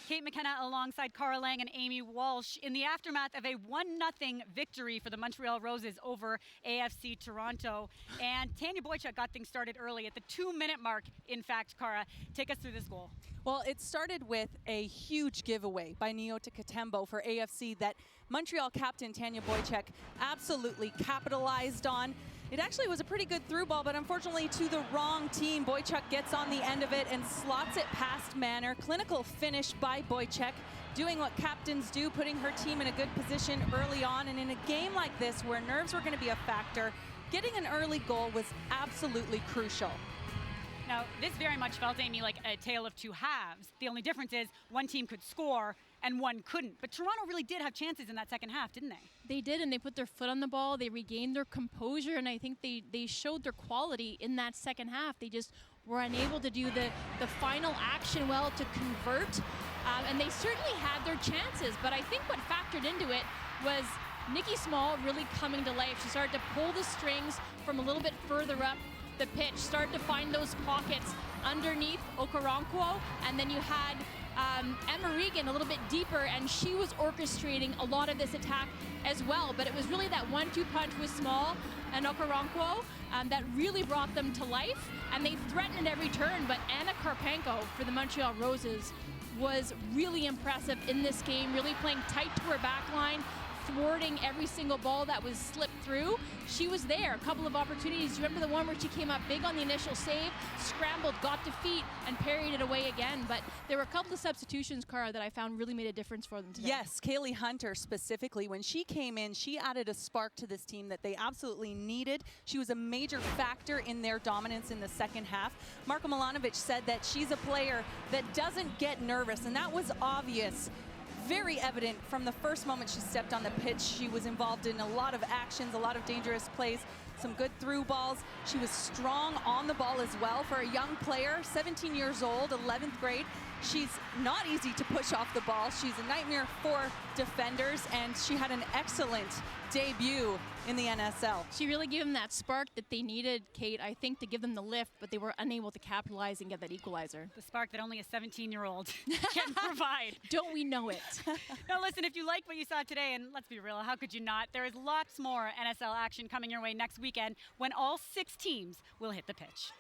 Kate McKenna alongside Lang and Amy Walsh in the aftermath of a 1-0 victory for the Montreal Roses over AFC Toronto. And Tanya Boychuk got things started early at the 2-minute mark. In fact, Cara, take us through this goal. Well, it started with a huge giveaway by Nyota Katembo for AFC that Montreal captain Tanya Boychuk absolutely capitalized on. It actually was a pretty good through ball, but unfortunately to the wrong team. Boychuk gets on the end of it and slots it past Manor. Clinical finish by Boychuk, doing what captains do, putting her team in a good position early on. And in a game like this where nerves were going to be a factor, getting an early goal was absolutely crucial. Now, this very much felt, Amy, like a tale of two halves. The only difference is one team could score and one couldn't. But Toronto really did have chances in that second half, didn't they? They did, and they put their foot on the ball. They regained their composure, and I think they showed their quality in that second half. They just were unable to do the final action well to convert, and they certainly had their chances. But I think what factored into it was Nikki Small really coming to life. She started to pull the strings from a little bit further up the pitch, start to find those pockets underneath Okoronkwo, and then you had Emma Regan a little bit deeper, and she was orchestrating a lot of this attack as well. But it was really that 1-2 punch with Small and Okoronkwo that really brought them to life, and they threatened at every turn. But Anna Karpenko for the Montreal Roses was really impressive in this game, really playing tight to her back line, thwarting every single ball that was slipped through. She was there. A couple of opportunities. Remember the one where she came up big on the initial save, scrambled, got to feet, and parried it away again. But there were a couple of substitutions, Cara, that I found really made a difference for them today. Yes, Kaylee Hunter specifically. When she came in, she added a spark to this team that they absolutely needed. She was a major factor in their dominance in the second half. Marko Milanovic said that she's a player that doesn't get nervous, and that was obvious. Very evident from the first moment she stepped on the pitch. She was involved in a lot of actions, a lot of dangerous plays, some good through balls. She was strong on the ball as well for a young player, 17 years old, 11th grade. She's not easy to push off the ball. She's a nightmare for defenders, and she had an excellent debut in the NSL. She really gave them that spark that they needed, Kate, I think, to give them the lift, but they were unable to capitalize and get that equalizer. The spark that only a 17-year-old can provide. Don't we know it? Now listen, if you like what you saw today, and let's be real, how could you not? There is lots more NSL action coming your way next weekend when all 6 teams will hit the pitch.